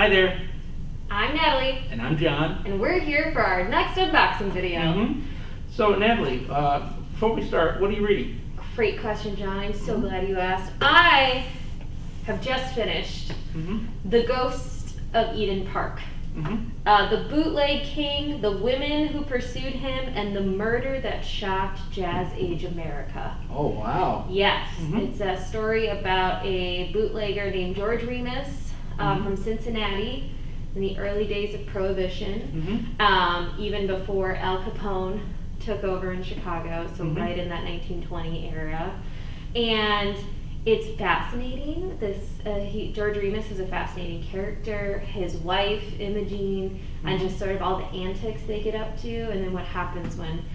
Hi there. I'm Natalie. And I'm John. And we're here for our next unboxing video. So Natalie, before we start, what are you reading? Great question, John. I'm so glad you asked. I have just finished The Ghost of Eden Park. The Bootleg King, the women who pursued him, and the murder that shocked Jazz Age America. Oh, wow. Yes. It's a story about a bootlegger named George Remus from Cincinnati in the early days of Prohibition, even before Al Capone took over in Chicago, so right in that 1920 era. And it's fascinating. George Remus is a fascinating character. His wife, Imogene, and just sort of all the antics they get up to, and then what happens when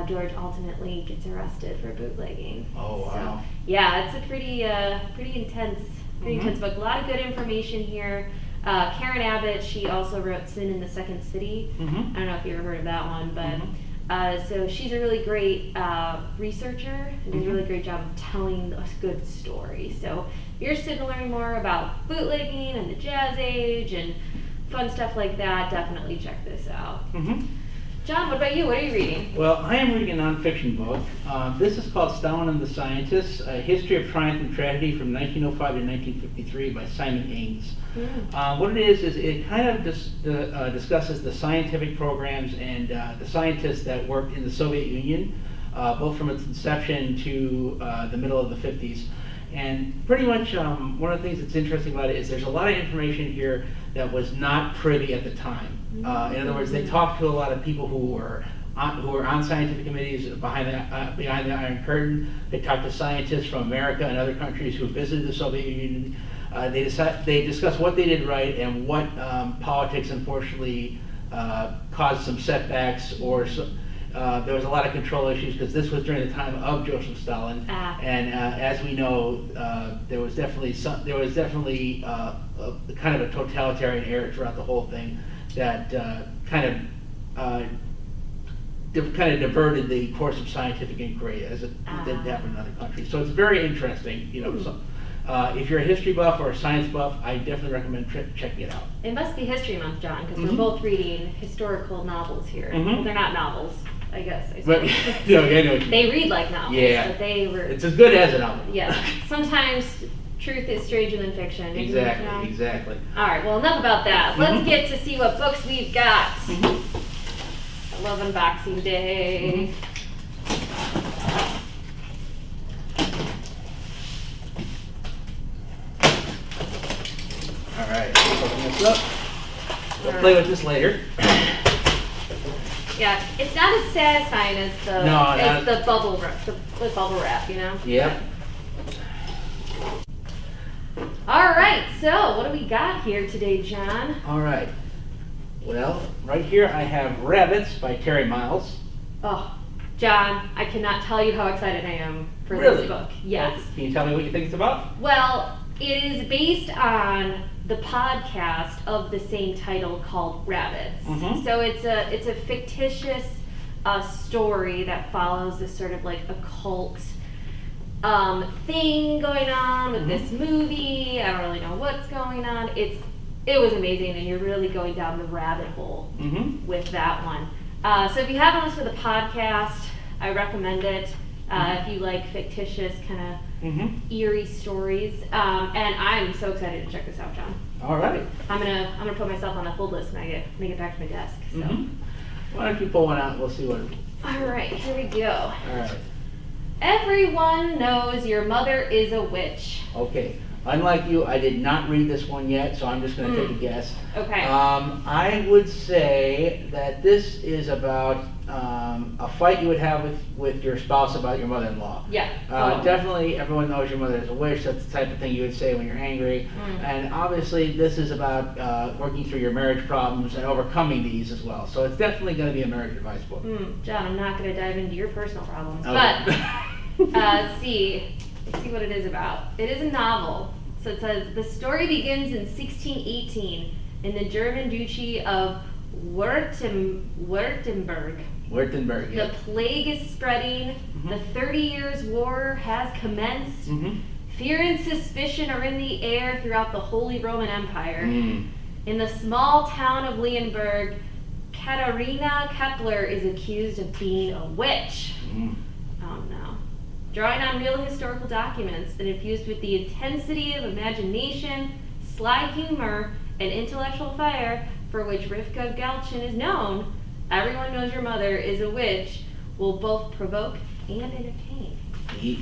George ultimately gets arrested for bootlegging. Oh, wow. So, yeah, it's a pretty intense book. A lot of good information here. Karen Abbott, she also wrote Sin in the Second City. I don't know if you ever heard of that one, but so she's a really great researcher and does a really great job of telling a good story. So if you're interested in learning more about bootlegging and the Jazz Age and fun stuff like that, definitely check this out. John, what about you? What are you reading? Well, I am reading a nonfiction book. This is called Stalin and the Scientists, A History of Triumph and Tragedy from 1905 to 1953 by Simon Ames. What it is it kind of discusses the scientific programs and the scientists that worked in the Soviet Union, both from its inception to the middle of the 50s. And pretty much one of the things that's interesting about it is there's a lot of information here that was not privy at the time. In other words, they talked to a lot of people who were on scientific committees behind the Iron Curtain. They talked to scientists from America and other countries who visited the Soviet Union. They discussed what they did right and what politics unfortunately caused some setbacks, or there was a lot of control issues because this was during the time of Joseph Stalin, and as we know, there was definitely kind of a totalitarian era throughout the whole thing that kind of diverted the course of scientific inquiry as it didn't happen in other countries. So it's very interesting, you know. So, if you're a history buff or a science buff, I definitely recommend checking it out. It must be History Month, John, because we're both reading historical novels here. Well, they're not novels, I guess. But, no, I know they read like novels, but they were... It's as good as a novel. Yeah. Sometimes truth is stranger than fiction. Exactly. All right, well, enough about that. Let's get to see what books we've got. I love unboxing day. All right, open this up. We'll play with this later. Yeah, it's not as satisfying as the bubble wrap, you know? Yep. All right, so what do we got here today, John? All right. Well, right here I have Rabbits by Terry Miles. Oh, John, I cannot tell you how excited I am for Really? this book. Yes. Can you tell me what you think it's about? Well, it is based on the podcast of the same title called Rabbits. So it's a fictitious story that follows this sort of like occult thing going on with this movie. I don't really know what's going on. It was amazing, and you're really going down the rabbit hole with that one. So if you haven't listened to the podcast, I recommend it. If you like fictitious kind of eerie stories, and I'm so excited to check this out, John. All right. I'm gonna put myself on the hold list when I get back to my desk. So. Why don't you pull one out and we'll see what. All right, here we go. All right. Everyone knows your mother is a witch. Okay. Unlike you, I did not read this one yet, so I'm just going to take a guess. Okay. I would say that this is about a fight you would have with your spouse about your mother-in-law. Yeah. Definitely, everyone knows your mother is a witch. That's the type of thing you would say when you're angry. And obviously, this is about working through your marriage problems and overcoming these as well. So it's definitely going to be a marriage advice book. John, I'm not going to dive into your personal problems, Okay. but let's see what it is about. It is a novel. So it says, the story begins in 1618 in the German duchy of Württemberg. Württemberg, yeah. The plague is spreading. The 30 Years' War has commenced. Fear and suspicion are in the air throughout the Holy Roman Empire. In the small town of Leonberg, Katharina Kepler is accused of being a witch. Oh no. Drawing on real historical documents and infused with the intensity of imagination, sly humor, and intellectual fire for which Rivka Galchin is known, Everyone Knows Your Mother is a Witch will both provoke and entertain. Neat.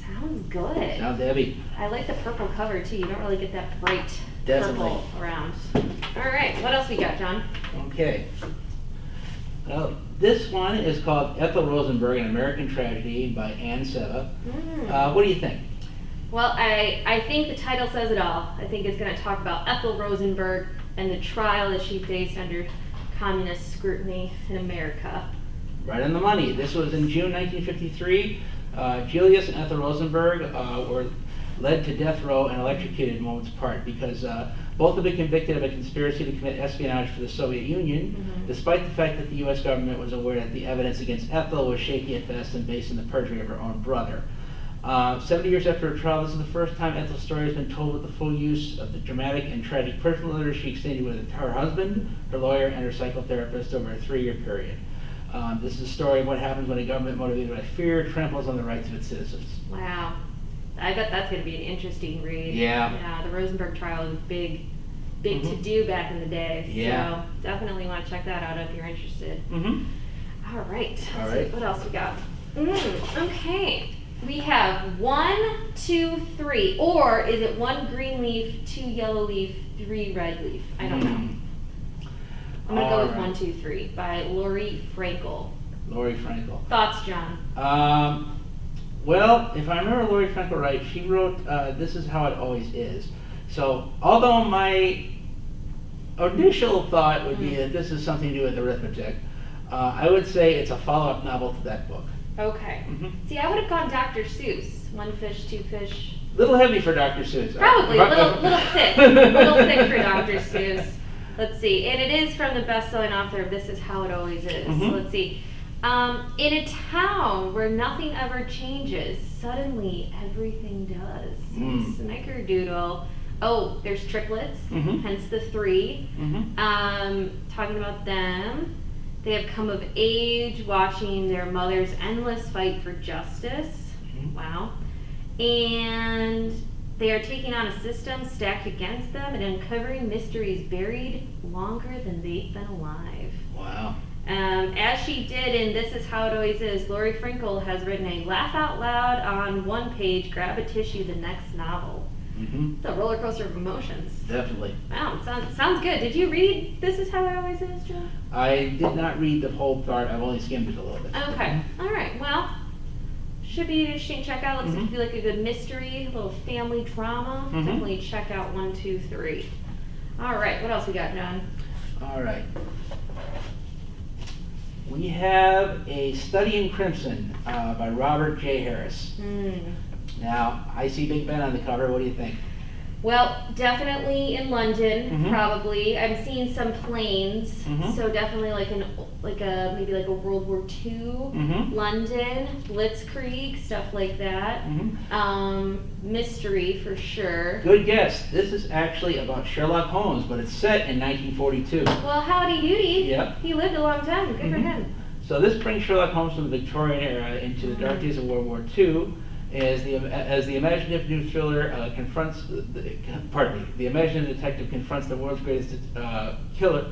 Sounds good. Sounds heavy. I like the purple cover too. You don't really get that bright Definitely. purple around. All right, what else we got, John? Okay. This one is called Ethel Rosenberg, An American Tragedy by Anne Seva. What do you think? Well, I think the title says it all. I think it's going to talk about Ethel Rosenberg and the trial that she faced under communist scrutiny in America. Right on the money. This was in June 1953. Julius and Ethel Rosenberg were led to death row and electrocuted moments apart because both have been convicted of a conspiracy to commit espionage for the Soviet Union, despite the fact that the U.S. government was aware that the evidence against Ethel was shaky at best and based on the perjury of her own brother. 70 years after her trial, this is the first time Ethel's story has been told with the full use of the dramatic and tragic personal letters she exchanged with her husband, her lawyer, and her psychotherapist over a 3-year period. This is a story of what happens when a government motivated by fear tramples on the rights of its citizens. Wow. I bet that's going to be an interesting read. Yeah. Yeah, the Rosenberg trial was big to do back in the day. Yeah. So definitely want to check that out if you're interested. All right. All Let's right. see what else we got. Okay. We have 1, 2, 3, or is it 1 green leaf, 2 yellow leaf, 3 red leaf? I don't know. I'm going to go with 1, 2, 3 by Lori Frankel. Lori Frankel. Thoughts, John? Well, if I remember Lori Frankel right, she wrote This Is How It Always Is. So, although my initial thought would be that this is something to do with arithmetic, I would say it's a follow-up novel to that book. Okay. See, I would have gone Dr. Seuss. 1 fish, 2 fish. Little heavy for Dr. Seuss. Probably, little thick. Little thick for Dr. Seuss. Let's see. And it is from the best-selling author of This Is How It Always Is. So let's see. In a town where nothing ever changes, suddenly everything does. Snickerdoodle. Oh, there's triplet, hence the 3. Talking about them. They have come of age watching their mother's endless fight for justice. Wow. And they are taking on a system stacked against them and uncovering mysteries buried longer than they've been alive. Wow. As she did in This Is How It Always Is, Lori Frankel has written a laugh out loud on one page, grab a tissue, the next novel. It's a roller coaster of emotions. Definitely. Wow, sounds good. Did you read This Is How It Always Is, Joe? I did not read the whole part. I've only skimmed it a little bit. Okay. All right. Well, should be interesting to check out. Looks like it'd be like a good mystery, a little family drama. Definitely check out 1, 2, 3. All right. What else we got, John? All right. We have A Study in Crimson by Robert J. Harris. Now, I see Big Ben on the cover. What do you think? Well, definitely in London, probably. I'm seeing some planes, so definitely maybe like a World War II, London, Blitzkrieg, stuff like that. Mystery for sure. Good guess. This is actually about Sherlock Holmes, but it's set in 1942. Well, howdy doody. Yep. He lived a long time. Good for him. So this brings Sherlock Holmes from the Victorian era into the dark days of World War II. As the imaginative new thriller confronts, the imaginative detective confronts the world's greatest killer.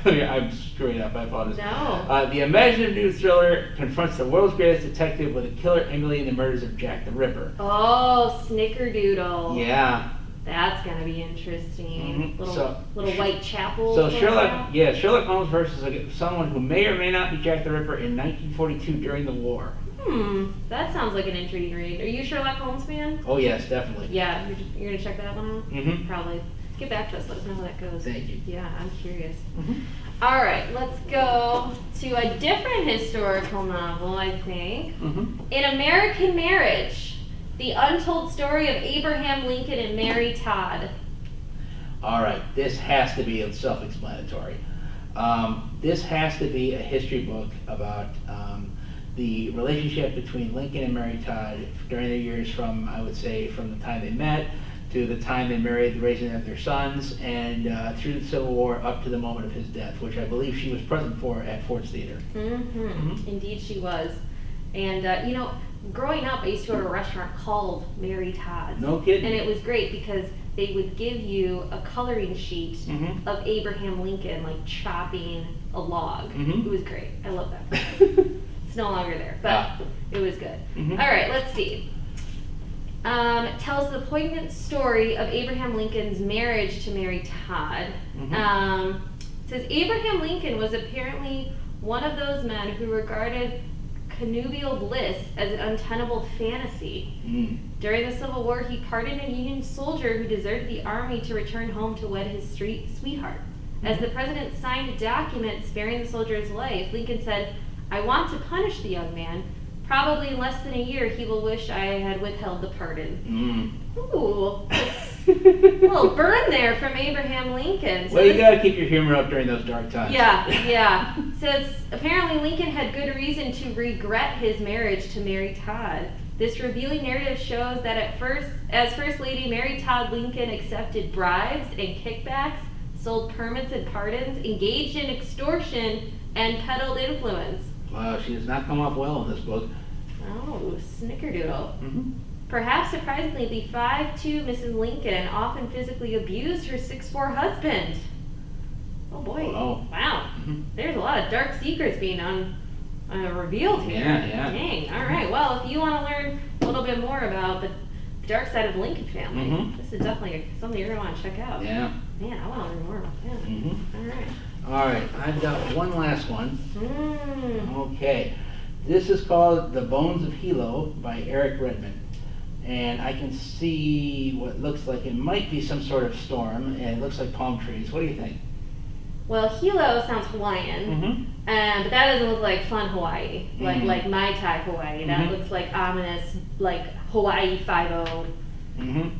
I'm screwing up. I apologize. No. The imaginative new thriller confronts the world's greatest detective with a killer emulating the murders of Jack the Ripper. Oh, Snickerdoodle. Yeah. That's gonna be interesting. Little Whitechapel. So Sherlock Holmes versus someone who may or may not be Jack the Ripper in 1942 during the war. That sounds like an intriguing read. Are you a Sherlock Holmes fan? Oh yes, definitely. Yeah, you're gonna check that one out? Probably. Get back to us, let us know how that goes. Thank you. Yeah, I'm curious. All right, let's go to a different historical novel, I think. In American Marriage, the untold story of Abraham Lincoln and Mary Todd. All right, this has to be self-explanatory. This has to be a history book about the relationship between Lincoln and Mary Todd during the years from, I would say, from the time they met to the time they married, the raising of their sons, and through the Civil War up to the moment of his death, which I believe she was present for at Ford's Theater. Indeed she was. And, growing up, I used to go to a restaurant called Mary Todd's. No kidding. And it was great because they would give you a coloring sheet of Abraham Lincoln, like chopping a log. It was great. I love that. It's no longer there, but it was good. All right, let's see. Tells the poignant story of Abraham Lincoln's marriage to Mary Todd. It says Abraham Lincoln was apparently one of those men who regarded connubial bliss as an untenable fantasy. During the Civil War, he pardoned a Union soldier who deserted the army to return home to wed his sweetheart. As the president signed a document sparing the soldier's life, Lincoln said, "I want to punish the young man. Probably in less than a year, he will wish I had withheld the pardon." Ooh, a little burn there from Abraham Lincoln. So well, you gotta keep your humor up during those dark times. Yeah. Says apparently Lincoln had good reason to regret his marriage to Mary Todd. This revealing narrative shows that as First Lady, Mary Todd Lincoln accepted bribes and kickbacks, sold permits and pardons, engaged in extortion, and peddled influence. Wow, she does not come off well in this book. Oh, snickerdoodle. Perhaps surprisingly, the 5'2" Mrs. Lincoln often physically abused her 6'4" husband. Oh boy. Wow. There's a lot of dark secrets being revealed here. Yeah. Dang. All right. Well, if you want to learn a little bit more about the dark side of the Lincoln family, this is definitely something you're going to want to check out. Yeah. Man, I want to learn more about that. All right. All right, I've got one last one. Okay. This is called The Bones of Hilo by Eric Redmond. And I can see what looks like it might be some sort of storm, and it looks like palm trees. What do you think? Well, Hilo sounds Hawaiian, but that doesn't look like fun Hawaii, like Mai Tai Hawaii. That looks like ominous, like Hawaii 5-0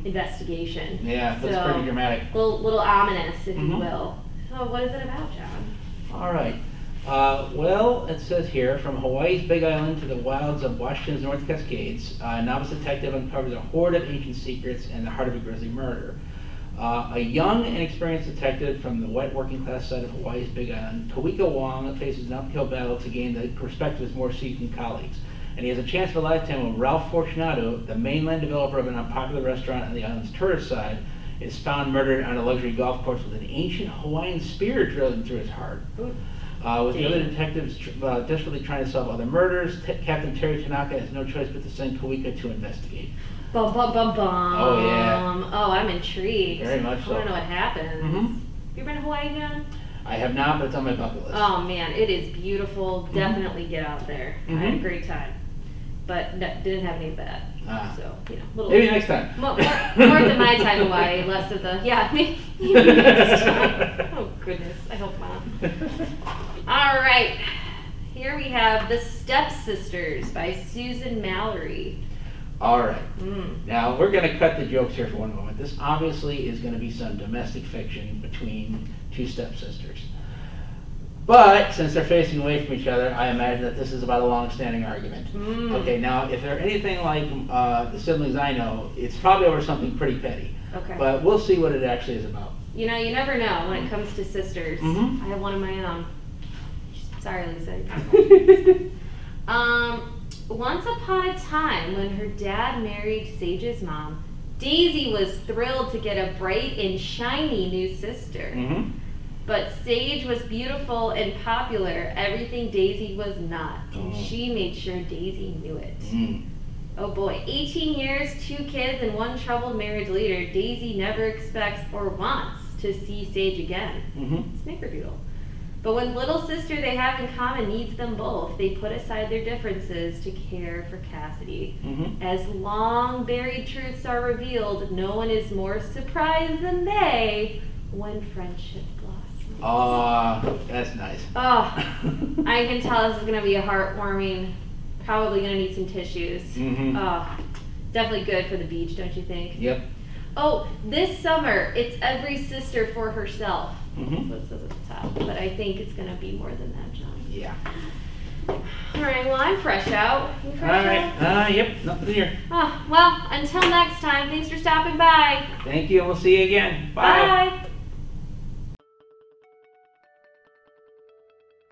investigation. Yeah, that's pretty dramatic. Little ominous, if you will. So what is it about, John? All right. Well, it says here, from Hawaii's Big Island to the wilds of Washington's North Cascades, a novice detective uncovers a hoard of ancient secrets and the heart of a grisly murder. A young and experienced detective from the white working class side of Hawaii's Big Island, Kawika Wong, faces an uphill battle to gain the perspective of his more seasoned colleagues. And he has a chance of a lifetime when Ralph Fortunato, the mainland developer of an unpopular restaurant on the island's tourist side, is found murdered on a luxury golf course with an ancient Hawaiian spear drilling through his heart. With the other detectives desperately trying to solve other murders, Captain Terry Tanaka has no choice but to send Kawika to investigate. Bum, bum, bum, bum. Oh, yeah. Oh, I'm intrigued. Very much so. I want to know what happens. Have you been to Hawaii, John? I have not, but it's on my bucket list. Oh, man, it is beautiful. Definitely get out there. I had a great time. But didn't have any of that. So, little, maybe next time. More than my time Hawaii, less of the, maybe next time. Oh, goodness, I hope not. All right, here we have The Stepsisters by Susan Mallory. All right. Now, we're going to cut the jokes here for one moment. This obviously is going to be some domestic fiction between two stepsisters. But since they're facing away from each other, I imagine that this is about a long-standing argument. Okay, now, if they're anything like the siblings I know, it's probably over something pretty petty. Okay. But we'll see what it actually is about. You never know when it comes to sisters. I have one of my own. Sorry, Lisa. Once upon a time, when her dad married Sage's mom, Daisy was thrilled to get a bright and shiny new sister. But Sage was beautiful and popular, everything Daisy was not, and she made sure Daisy knew it. Oh boy, 18 years, 2 kids, and 1 troubled marriage later, Daisy never expects or wants to see Sage again. Snickerdoodle. But when little sister they have in common needs them both, they put aside their differences to care for Cassidy. As long buried truths are revealed, no one is more surprised than they when friendship blossoms. Oh, that's nice. Oh, I can tell this is going to be a heartwarming, probably going to need some tissues. Oh, definitely good for the beach, don't you think? Yep. Oh, this summer, it's every sister for herself. That's what it says at the top. But I think it's going to be more than that, John. Yeah. All right, well, I'm fresh out. You All fresh right. out? Yep, nothing here. Oh, well, until next time, thanks for stopping by. Thank you, and we'll see you again. Bye. Bye.